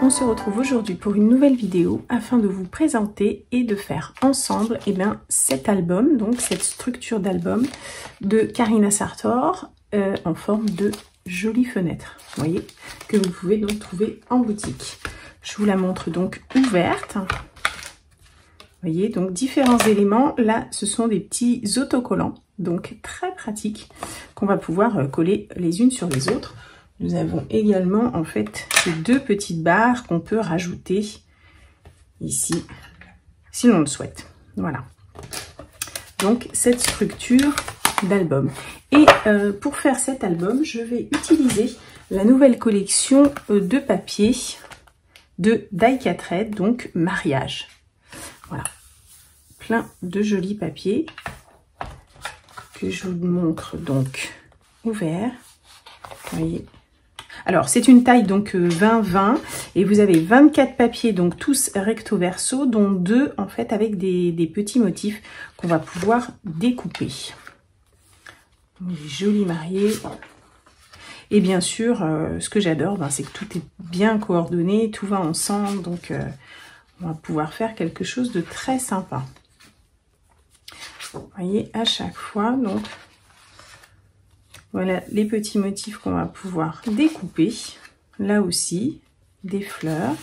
on se retrouve aujourd'hui pour une nouvelle vidéo afin de vous présenter et de faire ensemble cet album, donc cette structure d'album de Karina Sartor en forme de jolies fenêtres, vous voyez, que vous pouvez donc trouver en boutique. Je vous la montre donc ouverte. Vous voyez, donc différents éléments. Là, ce sont des petits autocollants, donc très pratiques, qu'on va pouvoir coller les unes sur les autres. Nous avons également en fait ces deux petites barres qu'on peut rajouter ici, si l'on le souhaite. Voilà. Donc cette structure d'album. Et pour faire cet album, je vais utiliser la nouvelle collection de papier de Die Cat Red, donc mariage. Voilà. Plein de jolis papiers que je vous montre donc ouvert. Vous voyez. Alors, c'est une taille donc 20-20 et vous avez 24 papiers, donc tous recto verso, dont 2 en fait avec des petits motifs qu'on va pouvoir découper. Joli marié. Et bien sûr, ce que j'adore, c'est que tout est bien coordonné, tout va ensemble, donc on va pouvoir faire quelque chose de très sympa. Vous voyez, à chaque fois, donc... Voilà les petits motifs qu'on va pouvoir découper. Là aussi, des fleurs,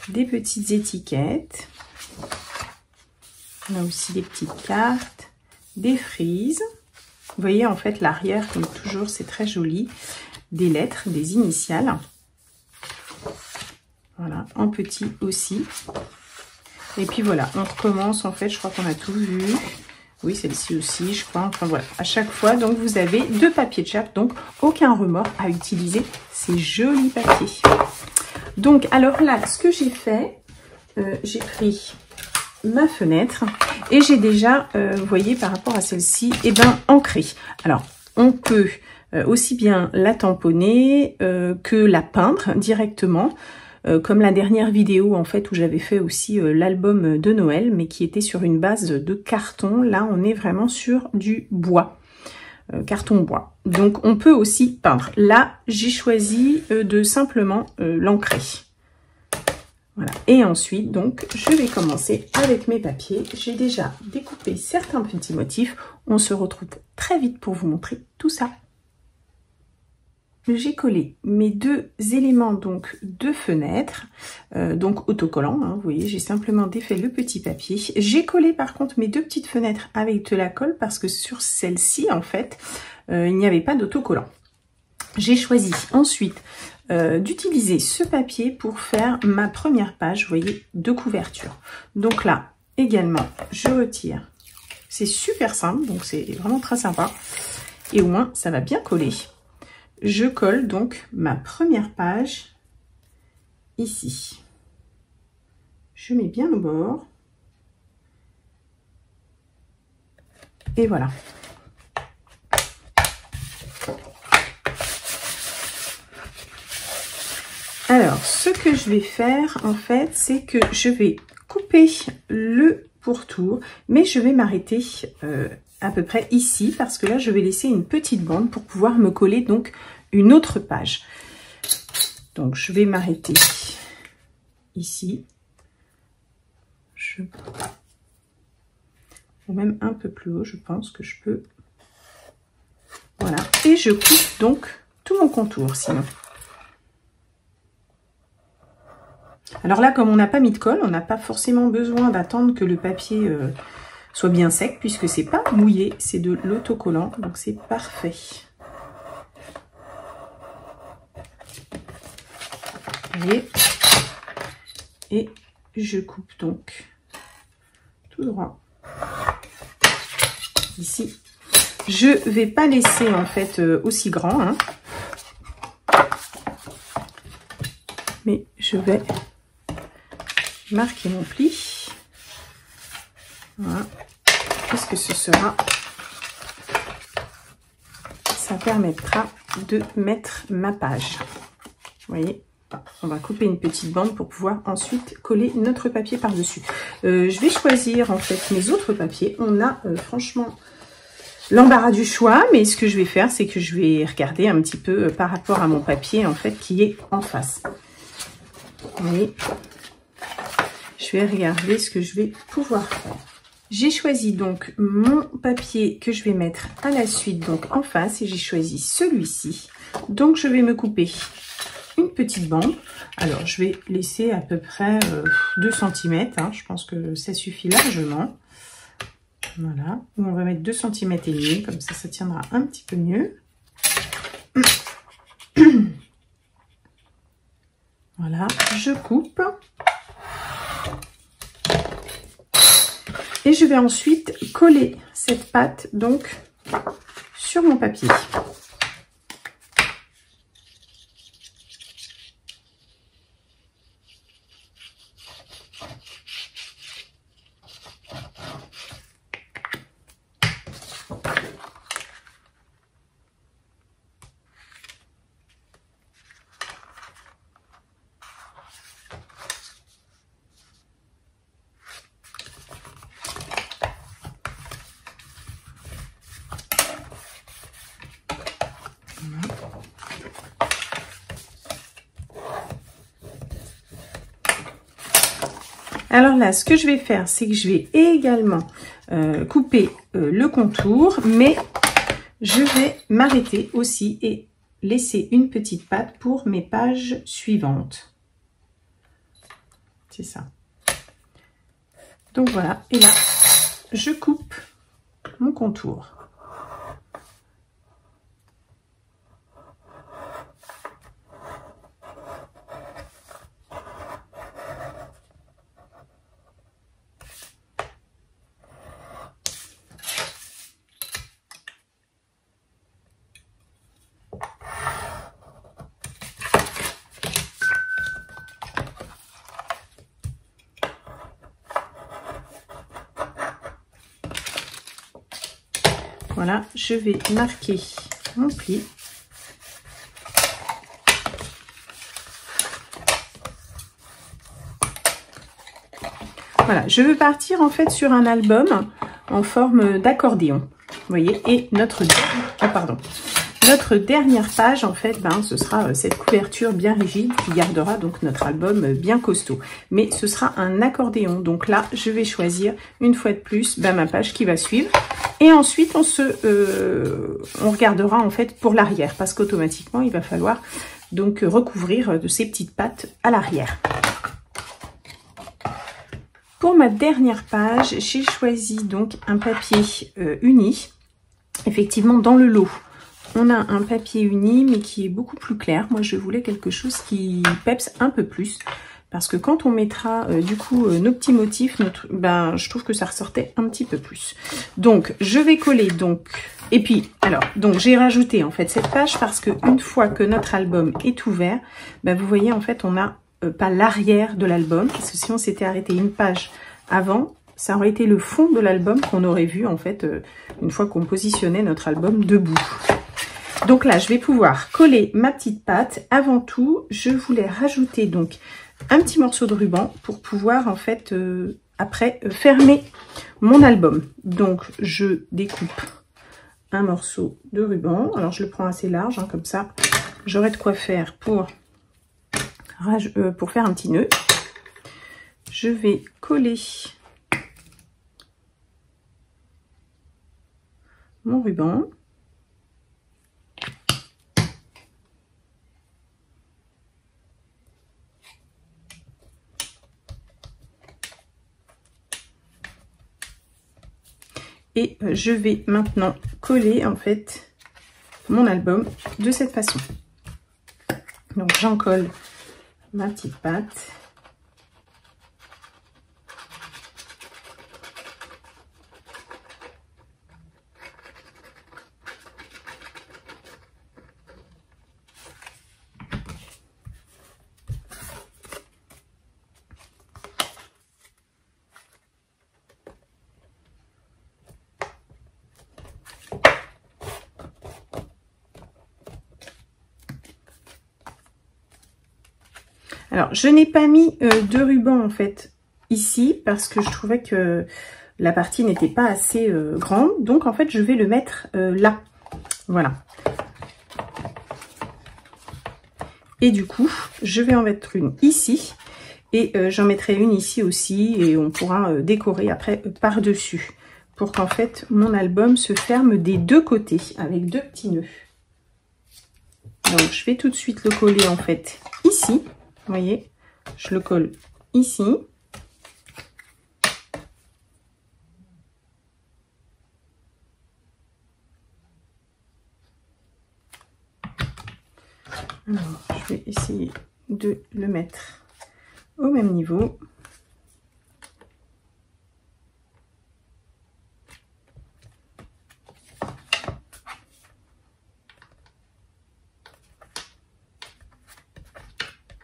des petites étiquettes. Là aussi des petites cartes, des frises. Vous voyez en fait l'arrière, comme toujours, c'est très joli. Des lettres, des initiales. Voilà, en petit aussi. Et puis voilà, on recommence en fait, je crois qu'on a tout vu. Oui, celle-ci aussi, je crois. Enfin voilà, à chaque fois, donc vous avez 2 papiers de chaque, donc aucun remords à utiliser ces jolis papiers. Donc, alors là, ce que j'ai fait, j'ai pris ma fenêtre et j'ai déjà, vous voyez, par rapport à celle-ci, ancrée. Alors, on peut aussi bien la tamponner que la peindre directement. Comme la dernière vidéo en fait où j'avais fait aussi l'album de Noël, mais qui était sur une base de carton. Là on est vraiment sur du bois, carton bois. Donc on peut aussi peindre. Là j'ai choisi de simplement l'ancrer. Voilà. Et ensuite donc je vais commencer avec mes papiers. J'ai déjà découpé certains petits motifs. On se retrouve très vite pour vous montrer tout ça. J'ai collé mes 2 éléments donc de fenêtre, donc autocollants, vous voyez, j'ai simplement défait le petit papier. J'ai collé par contre mes 2 petites fenêtres avec de la colle parce que sur celle-ci en fait, il n'y avait pas d'autocollant. J'ai choisi ensuite d'utiliser ce papier pour faire ma première page, vous voyez, de couverture. Donc là également, je retire. C'est super simple, donc c'est vraiment très sympa. Et au moins, ça va bien coller. Je colle donc ma première page ici. Je mets bien au bord. Et voilà. Alors, ce que je vais faire, en fait, c'est que je vais couper le pourtour, mais je vais m'arrêter à peu près ici, parce que là, je vais laisser une petite bande pour pouvoir me coller donc une autre page. Donc, je vais m'arrêter ici. Ou même un peu plus haut, je pense que je peux. Voilà. Et je coupe donc tout mon contour, sinon. Alors là, comme on n'a pas mis de colle, on n'a pas forcément besoin d'attendre que le papier soit bien sec, puisque c'est pas mouillé, c'est de l'autocollant, donc c'est parfait. Vous voyez, et je coupe donc tout droit ici. Je vais pas laisser en fait aussi grand, mais je vais marquer mon pli. Voilà. Qu'est-ce que ce sera? Ça permettra de mettre ma page. Vous voyez, on va couper une petite bande pour pouvoir ensuite coller notre papier par-dessus. Je vais choisir en fait mes autres papiers. On a franchement l'embarras du choix, mais ce que je vais faire, c'est que je vais regarder un petit peu par rapport à mon papier en fait qui est en face. Vous voyez, je vais regarder ce que je vais pouvoir faire. J'ai choisi donc mon papier que je vais mettre à la suite, donc en face, et j'ai choisi celui-ci. Donc je vais me couper une petite bande. Alors je vais laisser à peu près 2 cm, hein, je pense que ça suffit largement. Voilà, on va mettre 2 cm et demi, comme ça tiendra un petit peu mieux. Voilà, je coupe. Et je vais ensuite coller cette pâte donc sur mon papier. Alors là, ce que je vais faire, c'est que je vais également couper le contour, mais je vais m'arrêter aussi et laisser une petite patte pour mes pages suivantes. C'est ça. Donc voilà, et là, je coupe mon contour. Voilà, je vais marquer mon pli. Voilà, je veux partir en fait sur un album en forme d'accordéon. Vous voyez, et notre dernière page, en fait, ce sera cette couverture bien rigide qui gardera donc notre album bien costaud. Mais ce sera un accordéon. Donc là, je vais choisir une fois de plus ma page qui va suivre. Et ensuite, on regardera en fait pour l'arrière parce qu'automatiquement, il va falloir donc recouvrir de ces petites pattes à l'arrière. Pour ma dernière page, j'ai choisi donc un papier uni. Effectivement, dans le lot, on a un papier uni, mais qui est beaucoup plus clair. Moi, je voulais quelque chose qui peps un peu plus. Parce que quand on mettra du coup nos petits motifs, je trouve que ça ressortait un petit peu plus. Donc, je vais coller donc... Et puis, alors, donc j'ai rajouté en fait cette page parce que une fois que notre album est ouvert, vous voyez, en fait, on n'a pas l'arrière de l'album. Parce que si on s'était arrêté une page avant, ça aurait été le fond de l'album qu'on aurait vu en fait une fois qu'on positionnait notre album debout. Donc là, je vais pouvoir coller ma petite pâte. Avant tout, je voulais rajouter donc un petit morceau de ruban pour pouvoir en fait après fermer mon album. Donc je découpe un morceau de ruban. Alors je le prends assez large, hein, comme ça j'aurai de quoi faire pour faire un petit nœud. Je vais coller mon ruban. Et je vais maintenant coller en fait mon album de cette façon. Donc j'en colle ma petite pâte. Alors, je n'ai pas mis de ruban en fait ici parce que je trouvais que la partie n'était pas assez grande. Donc, en fait, je vais le mettre là. Voilà. Et du coup, je vais en mettre une ici. Et j'en mettrai une ici aussi et on pourra décorer après par-dessus. Pour qu'en fait mon album se ferme des deux côtés avec deux petits nœuds. Donc je vais tout de suite le coller en fait ici. Vous voyez, je le colle ici. Alors, je vais essayer de le mettre au même niveau.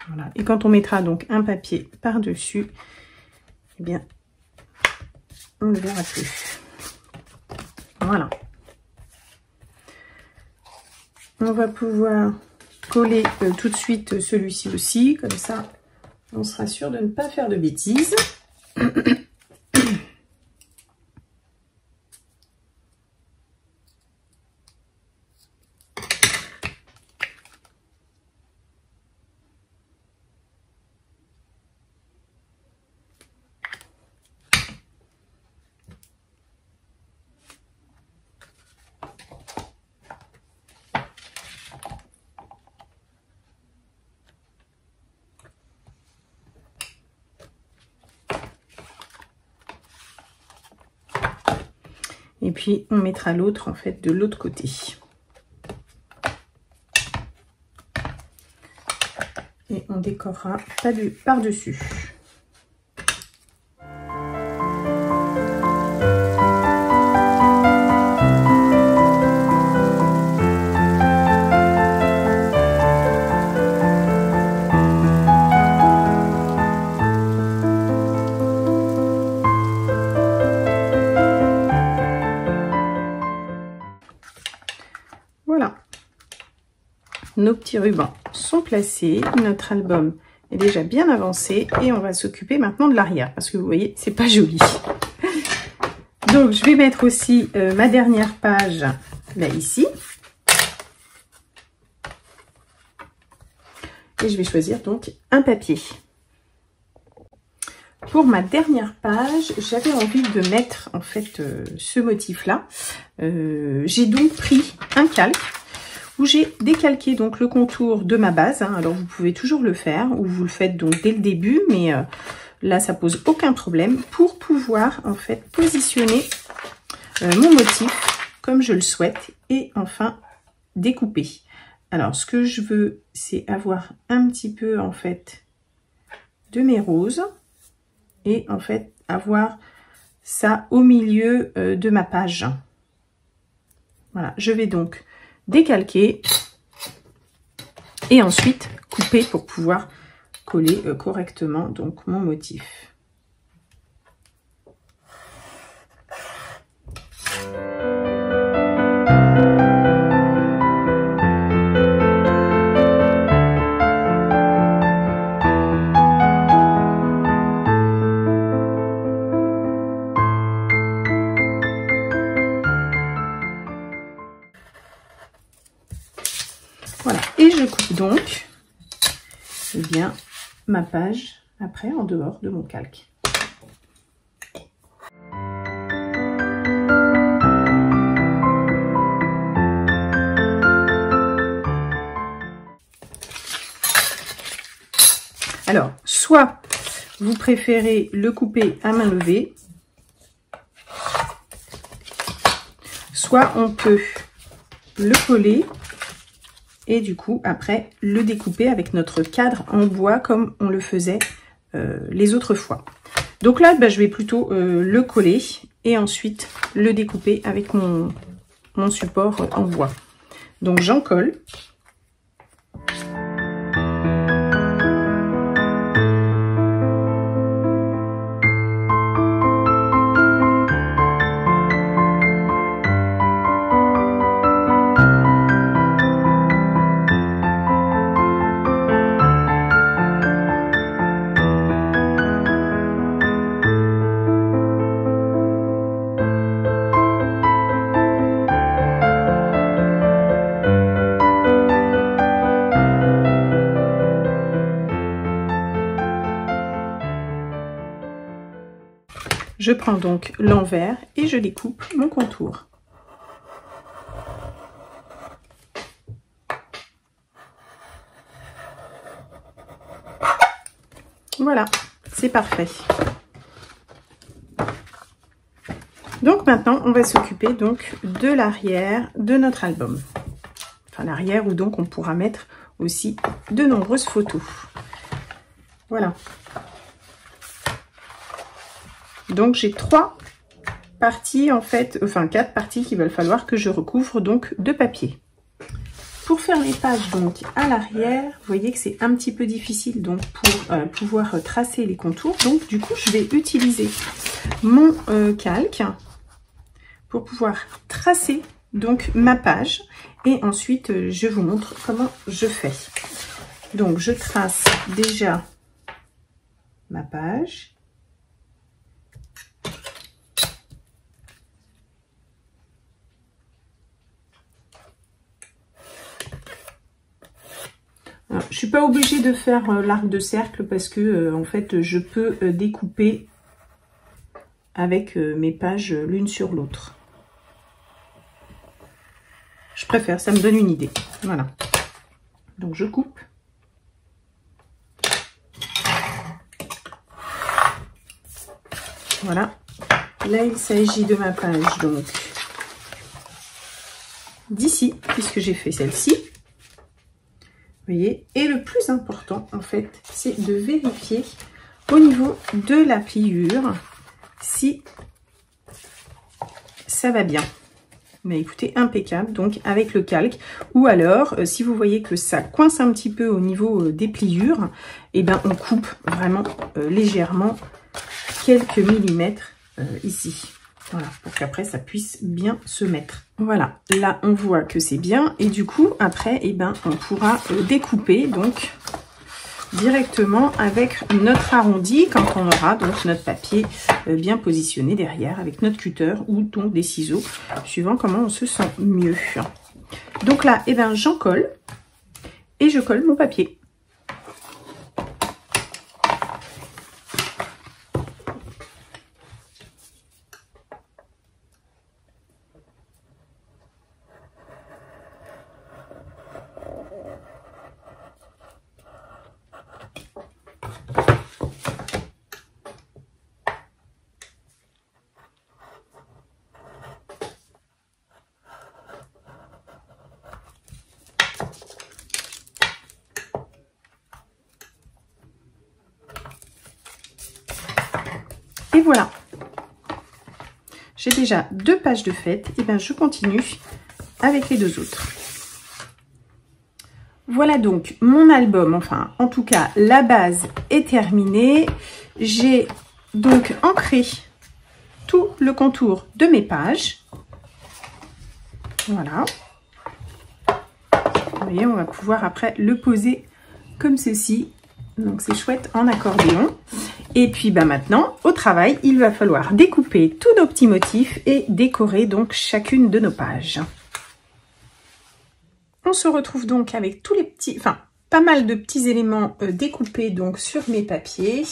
Voilà. Et quand on mettra donc un papier par-dessus, eh bien, on ne le verra plus. Voilà. On va pouvoir coller tout de suite celui-ci aussi, comme ça on sera sûr de ne pas faire de bêtises. Et puis on mettra l'autre en fait de l'autre côté. Et on décorera par-dessus. Voilà, nos petits rubans sont placés, notre album est déjà bien avancé et on va s'occuper maintenant de l'arrière parce que vous voyez, c'est pas joli. Donc je vais mettre aussi ma dernière page là ici. Et je vais choisir donc un papier. Pour ma dernière page, j'avais envie de mettre en fait ce motif-là. J'ai donc pris un calque où j'ai décalqué donc le contour de ma base. Hein. Alors vous pouvez toujours le faire ou vous le faites donc dès le début, mais là ça pose aucun problème pour pouvoir en fait positionner mon motif comme je le souhaite et enfin découper. Alors ce que je veux, c'est avoir un petit peu en fait de mes roses. Et en fait avoir ça au milieu de ma page. Voilà, je vais donc décalquer et ensuite couper pour pouvoir coller correctement donc mon motif. Voilà, et je coupe donc eh bien, ma page après en dehors de mon calque. Alors, soit vous préférez le couper à main levée, soit on peut le coller et du coup après le découper avec notre cadre en bois comme on le faisait les autres fois. Donc là je vais plutôt le coller et ensuite le découper avec mon support en bois. Donc j'en colle. je prends donc l'envers et je découpe mon contour. Voilà, c'est parfait. Donc maintenant, on va s'occuper donc de l'arrière de notre album. Enfin, l'arrière où donc on pourra mettre aussi de nombreuses photos. Voilà. Donc j'ai 3 parties en fait, enfin 4 parties qu'il va falloir que je recouvre donc de papier. Pour faire les pages donc à l'arrière, vous voyez que c'est un petit peu difficile donc pour pouvoir tracer les contours. Donc du coup, je vais utiliser mon calque pour pouvoir tracer donc ma page. Et ensuite, je vous montre comment je fais. Donc, je trace déjà ma page. Alors, je suis pas obligée de faire l'arc de cercle parce que en fait je peux découper avec mes pages l'une sur l'autre. Je préfère, ça me donne une idée. Voilà. Donc je coupe. Voilà. Là il s'agit de ma page donc d'ici puisque j'ai fait celle-ci. Vous voyez, et le plus important en fait, c'est de vérifier au niveau de la pliure si ça va bien. Mais écoutez, impeccable, donc avec le calque. Ou alors, si vous voyez que ça coince un petit peu au niveau des pliures, et ben on coupe vraiment légèrement quelques millimètres ici. Voilà, pour qu'après ça puisse bien se mettre. Voilà, là on voit que c'est bien et du coup après eh ben on pourra découper donc directement avec notre arrondi quand on aura donc notre papier bien positionné derrière avec notre cutter ou donc des ciseaux suivant comment on se sent mieux. Donc là eh ben j'en colle et je colle mon papier. Et voilà, j'ai déjà 2 pages de fait, et bien je continue avec les 2 autres. Voilà donc mon album, enfin en tout cas la base est terminée. J'ai donc ancré tout le contour de mes pages. Voilà. Vous voyez, on va pouvoir après le poser comme ceci. Donc c'est chouette en accordéon. Et puis bah maintenant, au travail, il va falloir découper tous nos petits motifs et décorer donc chacune de nos pages. On se retrouve donc avec tous les petits, enfin pas mal de petits éléments découpés donc sur mes papiers.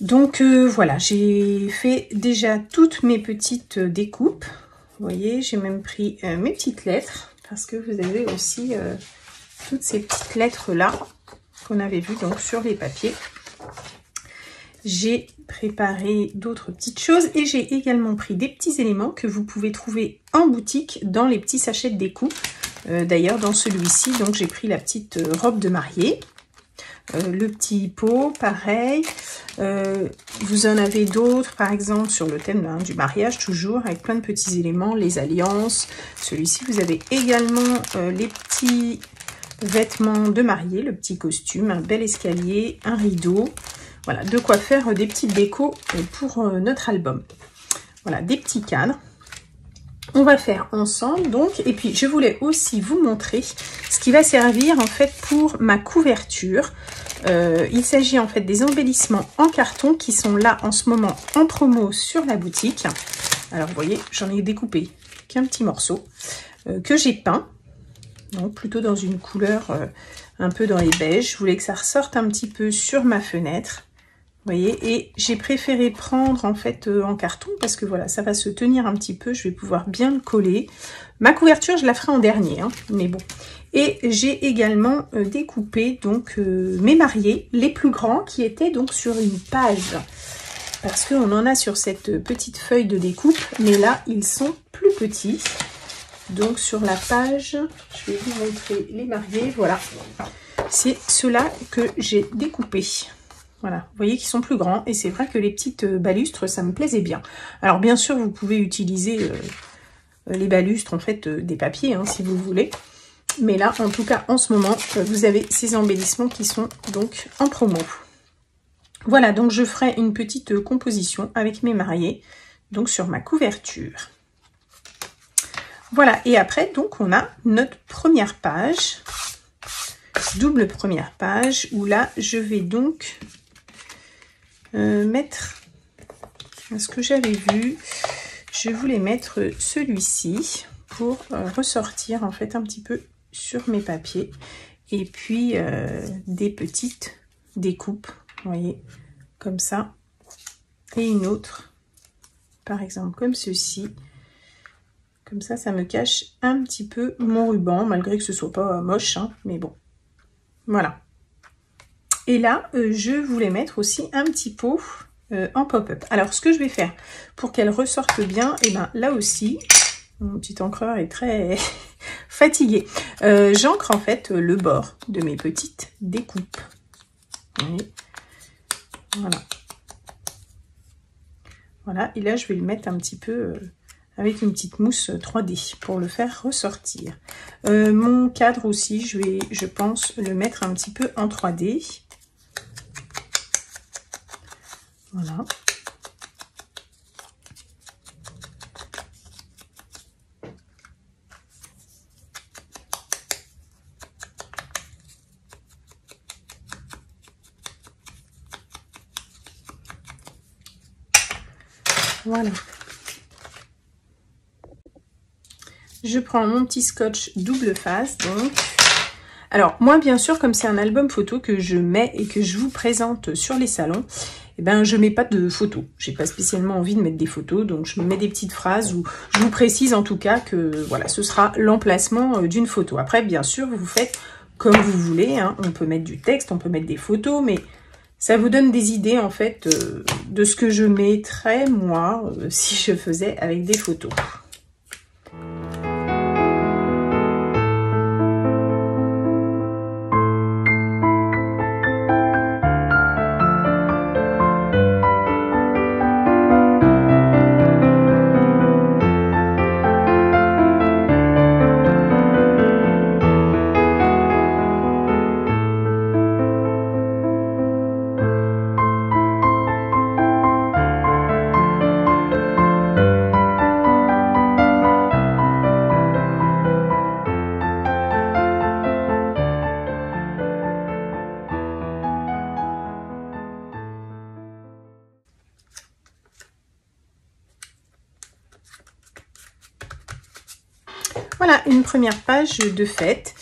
Donc voilà, j'ai fait déjà toutes mes petites découpes. Vous voyez, j'ai même pris mes petites lettres parce que vous avez aussi toutes ces petites lettres là qu'on avait vues donc sur les papiers. J'ai préparé d'autres petites choses et j'ai également pris des petits éléments que vous pouvez trouver en boutique dans les petits sachets de découpe. D'ailleurs dans celui-ci, donc j'ai pris la petite robe de mariée, le petit pot, pareil. Vous en avez d'autres, par exemple sur le thème du mariage, toujours avec plein de petits éléments, les alliances. Celui-ci, vous avez également les petits vêtements de mariée, le petit costume, un bel escalier, un rideau. Voilà, de quoi faire des petites décos pour notre album. Voilà, des petits cadres. On va faire ensemble donc, et puis je voulais aussi vous montrer ce qui va servir en fait pour ma couverture. Il s'agit en fait des embellissements en carton qui sont là en ce moment en promo sur la boutique. Alors vous voyez, j'en ai découpé qu'un petit morceau que j'ai peint, donc plutôt dans une couleur un peu dans les beiges. Je voulais que ça ressorte un petit peu sur ma fenêtre. voyez, et j'ai préféré prendre en fait en carton parce que voilà, ça va se tenir un petit peu, je vais pouvoir bien le coller. Ma couverture, je la ferai en dernier, hein, mais bon. Et j'ai également découpé donc mes mariés, les plus grands, qui étaient donc sur une page. Parce qu'on en a sur cette petite feuille de découpe, mais là, ils sont plus petits. Donc sur la page, je vais vous montrer les mariés, voilà. C'est ceux-là que j'ai découpés. Voilà, vous voyez qu'ils sont plus grands et c'est vrai que les petites balustres, ça me plaisait bien. Alors bien sûr, vous pouvez utiliser les balustres, en fait, des papiers, hein, si vous voulez. Mais là, en tout cas, en ce moment, vous avez ces embellissements qui sont donc en promo. Voilà, donc je ferai une petite composition avec mes mariés, donc sur ma couverture. Voilà, et après, donc, on a notre première page, double première page, où là, je vais donc mettre ce que j'avais vu. Je voulais mettre celui-ci pour ressortir, en fait, un petit peu sur mes papiers. Et puis, des petites découpes, vous voyez, comme ça. Et une autre, par exemple, comme ceci. Comme ça, ça me cache un petit peu mon ruban, malgré que ce soit pas moche, hein, mais bon. Voilà. Et là, je voulais mettre aussi un petit pot en pop-up. Alors, ce que je vais faire pour qu'elle ressorte bien, et ben là aussi, mon petit encreur est très fatigué. J'encre en fait le bord de mes petites découpes. Vous voyez ? Voilà. Voilà, et là, je vais le mettre un petit peu... avec une petite mousse 3D pour le faire ressortir. Mon cadre aussi, je pense, le mettre un petit peu en 3D. Voilà. Voilà. Je prends mon petit scotch double face, donc. Alors, moi, bien sûr, comme c'est un album photo que je mets et que je vous présente sur les salons, eh ben, je mets pas de photos. J'ai pas spécialement envie de mettre des photos, donc je me mets des petites phrases où je vous précise en tout cas que, voilà, ce sera l'emplacement d'une photo. Après, bien sûr, vous faites comme vous voulez, hein. On peut mettre du texte, on peut mettre des photos, mais ça vous donne des idées, en fait, de ce que je mettrais, moi, si je faisais avec des photos. Voilà, une première page de faite.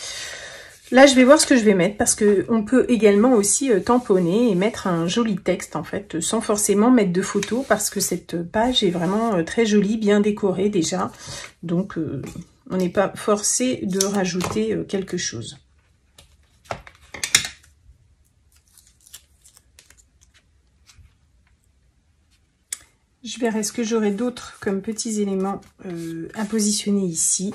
Là, je vais voir ce que je vais mettre parce que on peut également aussi tamponner et mettre un joli texte en fait, sans forcément mettre de photos parce que cette page est vraiment très jolie, bien décorée déjà. Donc, on n'est pas forcé de rajouter quelque chose. Je verrai ce que j'aurai d'autres comme petits éléments à positionner ici.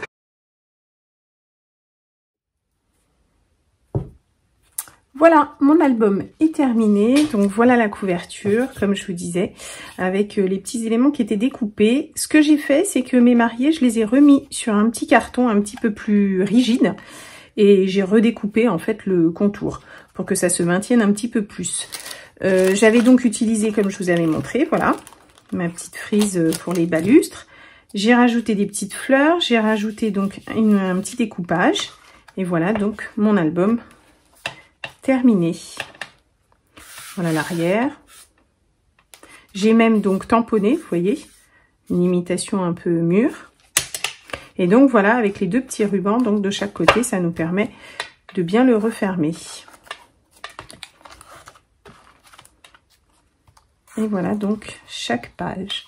Voilà, mon album est terminé. Donc voilà la couverture, comme je vous disais, avec les petits éléments qui étaient découpés. Ce que j'ai fait, c'est que mes mariés, je les ai remis sur un petit carton un petit peu plus rigide. Et j'ai redécoupé en fait le contour pour que ça se maintienne un petit peu plus. J'avais donc utilisé, comme je vous avais montré, voilà, ma petite frise pour les balustres. J'ai rajouté des petites fleurs, j'ai rajouté donc un petit découpage. Et voilà donc mon album terminé. Voilà l'arrière. J'ai même donc tamponné, vous voyez, une imitation un peu mûre. Et donc voilà, avec les deux petits rubans donc de chaque côté, ça nous permet de bien le refermer. Et voilà donc chaque page.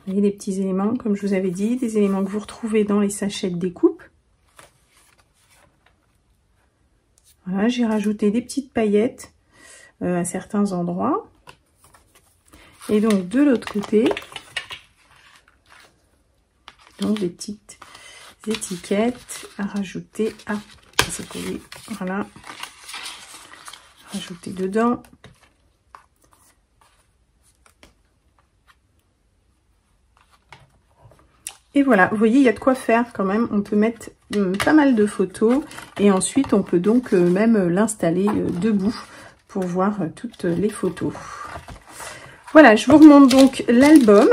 Vous voyez les petits éléments, comme je vous avais dit, des éléments que vous retrouvez dans les sachets de découpe. Voilà, j'ai rajouté des petites paillettes à certains endroits. Et donc de l'autre côté, donc des petites étiquettes à rajouter. Ah, c'est collé. Voilà. Rajouter dedans. Et voilà, vous voyez, il y a de quoi faire quand même. On peut mettre pas mal de photos et ensuite on peut donc même l'installer debout pour voir toutes les photos. Voilà, je vous remonte donc l'album,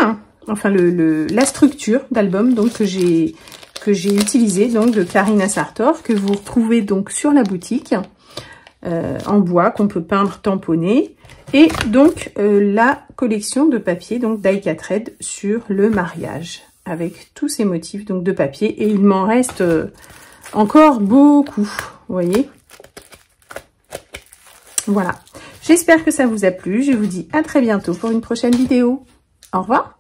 enfin la structure d'album donc que j'ai utilisé donc de Karina Sartor, que vous retrouvez donc sur la boutique en bois qu'on peut peindre, tamponner, et donc la collection de papier donc Die-Cut Red sur le mariage avec tous ces motifs donc de papier, et il m'en reste encore beaucoup, vous voyez. Voilà, j'espère que ça vous a plu. Je vous dis à très bientôt pour une prochaine vidéo. Au revoir.